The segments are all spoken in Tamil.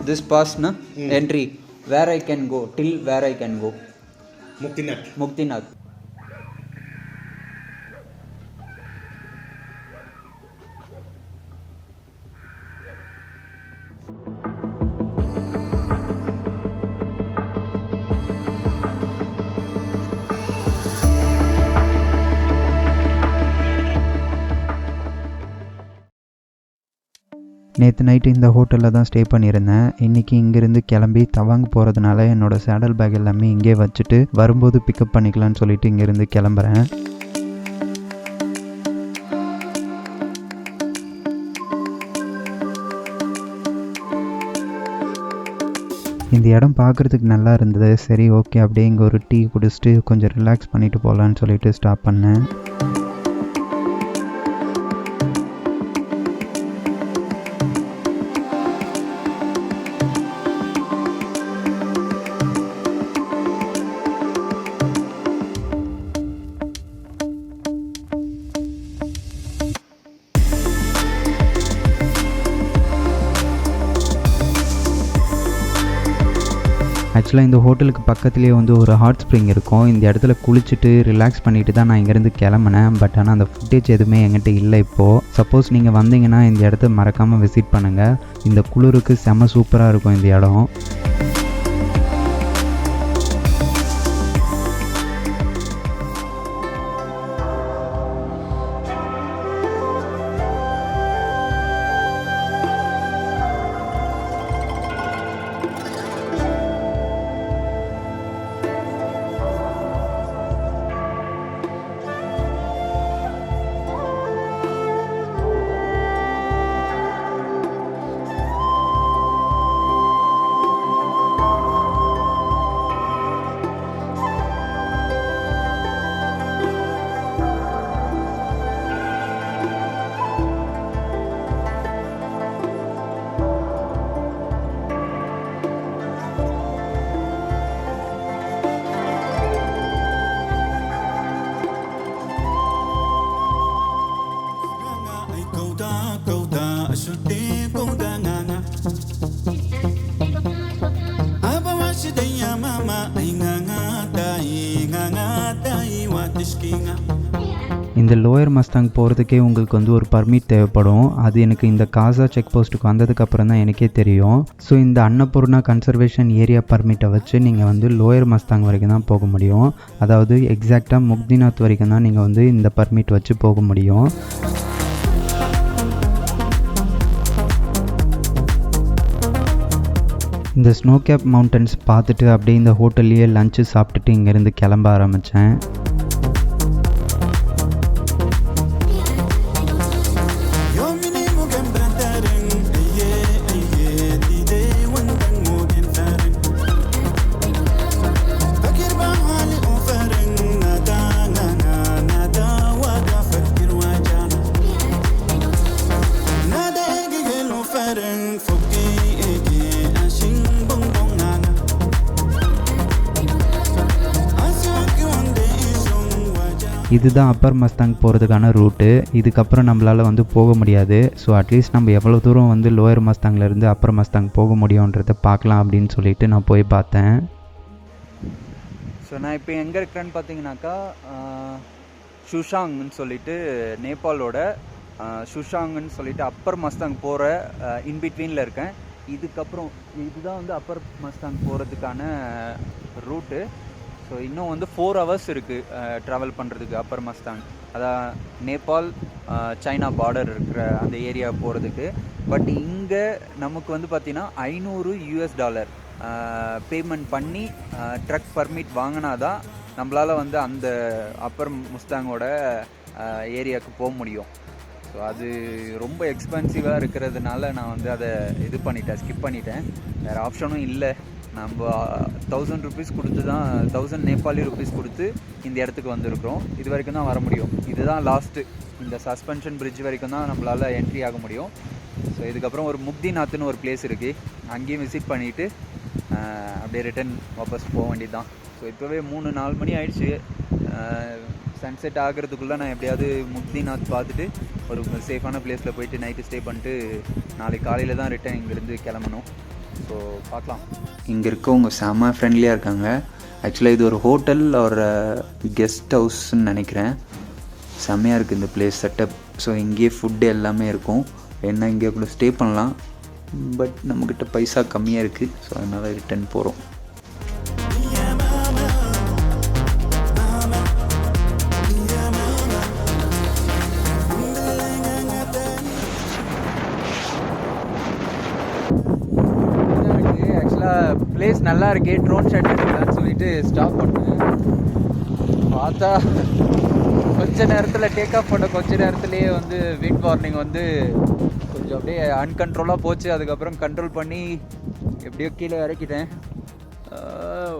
this pass na entry where I can go till where I can go. Muktinath. நேற்று நைட்டு இந்த ஹோட்டலில் தான் ஸ்டே பண்ணியிருந்தேன். இன்றைக்கி இங்கேருந்து கிளம்பி தவாங் போகிறதுனால என்னோடய சேடல் பேக் எல்லாமே இங்கே வச்சுட்டு வரும்போது பிக்கப் பண்ணிக்கலான்னு சொல்லிட்டு இங்கேருந்து கிளம்புறேன். இந்த இடம் பார்க்குறதுக்கு நல்லா இருந்தது. சரி ஓகே, அப்படியே இங்கே ஒரு டீ குடிச்சிட்டு கொஞ்சம் ரிலாக்ஸ் பண்ணிவிட்டு போகலான்னு சொல்லிட்டு ஸ்டாப் பண்ணேன். ஆக்சுவலாக இந்த ஹோட்டலுக்கு பக்கத்துலேயே வந்து ஒரு ஹாட் ஸ்ப்ரிங் இருக்கும். இந்த இடத்துல குளிச்சுட்டு ரிலாக்ஸ் பண்ணிட்டு தான் நான் இங்கேருந்து கிளம்புனேன். பட் ஆனால் அந்த ஃபுட்டேஜ் எதுவுமே என்கிட்ட இல்லை இப்போது. சப்போஸ் நீங்கள் வந்தீங்கன்னா இந்த இடத்த மறக்காமல் விசிட் பண்ணுங்கள். இந்த குளிருக்கு செம சூப்பராக இருக்கும் இந்த இடம். இந்த லோயர் மஸ்தாங் போகிறதுக்கே உங்களுக்கு வந்து ஒரு பர்மிட் தேவைப்படும். அது எனக்கு இந்த காசா செக் போஸ்ட்டுக்கு வந்ததுக்கப்புறம் தான் எனக்கே தெரியும். ஸோ இந்த அன்னபூர்ணா கன்சர்வேஷன் ஏரியா பர்மிட்டை வச்சு நீங்கள் வந்து லோயர் மஸ்தாங் வரைக்கும் தான் போக முடியும். அதாவது எக்ஸாக்டாக முக்திநாத் வரைக்கும் தான் நீங்கள் வந்து இந்த பர்மிட் வச்சு போக முடியும். இந்த ஸ்னோ கேப் மவுண்டன்ஸ் பார்த்துட்டு அப்படியே இந்த ஹோட்டல்லையே லஞ்சு சாப்பிட்டுட்டு இங்கேருந்து கிளம்ப ஆரம்பித்தேன். இதுதான் அப்பர் மஸ்தாங் போகிறதுக்கான ரூட்டு. இதுக்கப்புறம் நம்மளால் வந்து போக முடியாது. ஸோ அட்லீஸ்ட் நம்ம எவ்வளோ தூரம் வந்து லோயர் மஸ்தாங்லேருந்து அப்பர் மஸ்தாங் போக முடியுன்றதை பார்க்கலாம் அப்படின்னு சொல்லிட்டு நான் போய் பார்த்தேன். ஸோ நான் இப்போ எங்கே இருக்கிறேன்னு பார்த்தீங்கன்னாக்கா ஷுஷாங்னு சொல்லிட்டு நேபாளோட ஷுஷாங்னு சொல்லிட்டு அப்பர் மஸ்தாங் போகிற இன்பிட்வீனில் இருக்கேன். இதுக்கப்புறம் இதுதான் வந்து அப்பர் மஸ்தாங் போகிறதுக்கான ரூட்டு. ஸோ இன்னும் வந்து 4 hours இருக்குது ட்ராவல் பண்ணுறதுக்கு அப்பர் மஸ்தாங். அதான் நேபாள் சைனா பார்டர் இருக்கிற அந்த ஏரியா போகிறதுக்கு. பட் இங்கே நமக்கு வந்து பார்த்திங்கன்னா $500 பேமெண்ட் பண்ணி ட்ரக் பர்மிட் வாங்கினா தான் நம்மளால் வந்து அந்த அப்பர் மஸ்தாங்கோட ஏரியாவுக்கு போக முடியும். ஸோ அது ரொம்ப எக்ஸ்பென்சிவாக இருக்கிறதுனால நான் வந்து அதை ஸ்கிப் பண்ணிட்டேன். வேறு ஆப்ஷனும் இல்லை. நம்ம 1000 rupees கொடுத்து தான் 1000 நேபாளி rupees கொடுத்து இந்த இடத்துக்கு வந்திருக்கிறோம். இது வரைக்கும் தான் வர முடியும். இதுதான் லாஸ்ட்டு. இந்த சஸ்பென்ஷன் பிரிட்ஜ் வரைக்கும் தான் நம்மளால் என்ட்ரி ஆக முடியும். ஸோ இதுக்கப்புறம் ஒரு முக்திநாத்னு ஒரு பிளேஸ் இருக்குது. அங்கேயும் விசிட் பண்ணிவிட்டு அப்படியே ரிட்டன் வாபஸ் போக வேண்டியது தான். ஸோ இப்போவே 3-4 மணி ஆயிடுச்சு. சன்செட் ஆகிறதுக்குள்ளே நான் எப்படியாவது முக்திநாத் பார்த்துட்டு ஒரு சேஃபான பிளேஸில் போயிட்டு நைட்டு ஸ்டே பண்ணிட்டு நாளைக்கு காலையில் தான் ரிட்டன் இங்கேருந்து கிளம்பணும். ஸோ பார்க்கலாம். இங்கே இருக்கவங்க செம்ம ஃப்ரெண்ட்லியாக இருக்காங்க. ஆக்சுவலாக இது ஒரு ஹோட்டல் ஒரு கெஸ்ட் ஹவுஸ்ன்னு நினைக்கிறேன். செம்மையாக இருக்குது இந்த பிளேஸ் செட்டப். ஸோ இங்கேயே ஃபுட்டு எல்லாமே இருக்கும். என்ன இங்கே கூட ஸ்டே பண்ணலாம், பட் நம்மக்கிட்ட பைசா கம்மியாக இருக்குது. ஸோ அதனால் ரிட்டன் போகிறோம். ஆக்சுவலாக பிளேஸ் நல்லா இருக்கு, ட்ரோன் ஷாட் எடுக்கலான்னு சொல்லிட்டு ஸ்டாப் பண்ணேன். பார்த்தா கொஞ்ச நேரத்தில் டேக் ஆஃப் பண்ண கொஞ்ச நேரத்துலேயே வந்து விண்ட் வார்னிங் வந்து கொஞ்சம் அப்படியே அன்கண்ட்ரோலாக போச்சு. அதுக்கப்புறம் கண்ட்ரோல் பண்ணி எப்படியோ கீழே இறக்கிட்டேன்.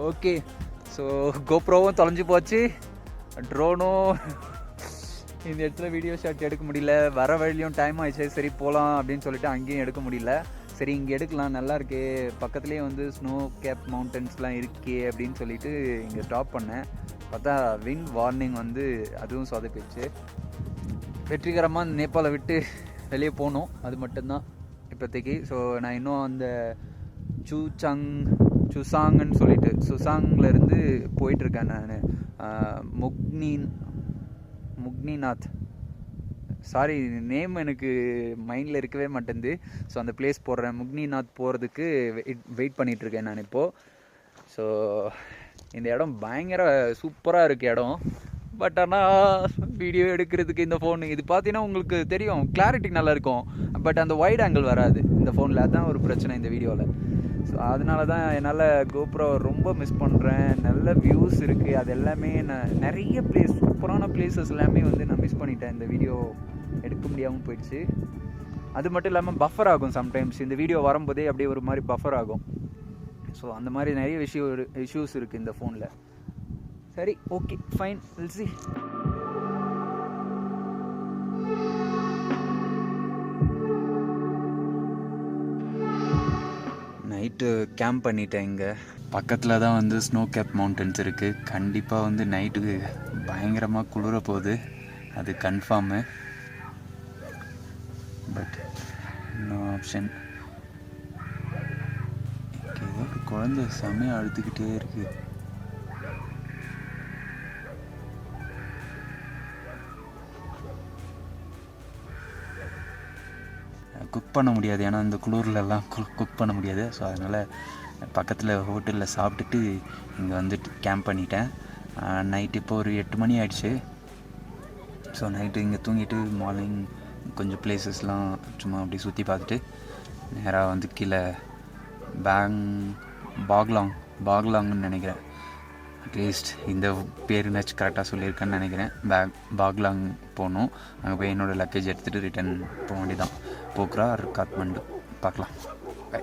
ஓகே, ஸோ கோப்ரோவும் தொலைஞ்சு போச்சு, ட்ரோனும் இந்த இடத்துல வீடியோ ஷாட் எடுக்க முடியல. வர வழியிலையும் டைம் ஆயிடுச்சு, சரி போகலாம் அப்படின்னு சொல்லிட்டு அங்கேயும் எடுக்க முடியல. சரி இங்கே எடுக்கலாம், நல்லா இருக்கே, பக்கத்துலேயே வந்து ஸ்னோ கேப் மவுண்டன்ஸ்லாம் இருக்கே அப்படின்னு சொல்லிட்டு இங்கே ஸ்டாப் பண்ணேன். பார்த்தா விண்ட் வார்னிங் வந்து அதுவும் சொதப்பிடுச்சு. வெற்றிகரமாக நேபாளை விட்டு வெளியே போகணும், அது மட்டும்தான் இப்போதைக்கு. ஸோ நான் இன்னும் அந்த சுசாங்னு சொல்லிட்டு சுசாங்லேருந்து போயிட்டுருக்கேன் நான். முக்னிநாத், சாரி நேம் எனக்கு மைண்டில் இருக்கவே மாட்டேங்குது. ஸோ அந்த பிளேஸ் போடுறேன், முக்னிநாத் போகிறதுக்கு வெயிட் பண்ணிகிட்ருக்கேன் நான் இப்போது. ஸோ இந்த இடம் பயங்கர சூப்பராக இருக்குது இடம். பட் ஆனால் வீடியோ எடுக்கிறதுக்கு இந்த ஃபோன் இது பார்த்தீங்கன்னா உங்களுக்கு தெரியும், கிளாரிட்டி நல்லாயிருக்கும், பட் அந்த வைட் ஆங்கிள் வராது இந்த ஃபோனில். அதுதான் ஒரு பிரச்சனை இந்த வீடியோவில். ஸோ அதனால தான் என்னால் கோப்ரோ ரொம்ப மிஸ் பண்ணுறேன். நல்ல வியூஸ் இருக்குது, அது எல்லாமே நான் நிறைய சூப்பரான பிளேசஸ் எல்லாமே வந்து நான் மிஸ் பண்ணிட்டேன். இந்த வீடியோ எடுக்க முடியாமல் போயிடுச்சு. அது மட்டும் இல்லாமல் பஃபர் ஆகும் சம்டைம்ஸ், இந்த வீடியோ வரும்போதே அப்படியே ஒரு மாதிரி பஃபர் ஆகும். ஸோ அந்த மாதிரி நிறைய இஷ்யூஸ் இருக்குது இந்த ஃபோனில். சரி, okay, fine, will see. Night camp பண்ணிட்டேன். இங்கே பக்கத்தில் தான் வந்து ஸ்னோ கேப் மவுண்டன்ஸ் இருக்குது. கண்டிப்பாக வந்து நைட்டுக்கு பயங்கரமாக குளிர போகுது, அது கன்ஃபார்மு. But no option. ஏதோ ஒரு குழந்தை செம்மையாக அழுதுகிட்டே இருக்குது. குக் பண்ண முடியாது, ஏன்னா இந்த குளிர்லலாம் குக் பண்ண முடியாது. ஸோ அதனால் பக்கத்தில் ஹோட்டலில் சாப்பிட்டுட்டு இங்கே வந்துட்டு கேம்ப் பண்ணிட்டேன். நைட்டு இப்போ ஒரு 8 மணி ஆயிடுச்சு. ஸோ நைட்டு இங்கே தூங்கிட்டு மார்னிங் கொஞ்சம் பிளேசஸ்லாம் சும்மா அப்படி சுற்றி பார்த்துட்டு நேராக வந்து கீழே பாக்லாங்னு நினைக்கிறேன், அட்லீஸ்ட் இந்த பேருனாச்சும் கரெக்டாக சொல்லியிருக்கேன்னு நினைக்கிறேன். பாக்லாங் போகணும். அங்கே போய் என்னோடய லக்கேஜ் எடுத்துகிட்டு ரிட்டன் போக வேண்டியதான். போக்ரா ஆர் காத்மண்டு, பார்க்கலாம். பை.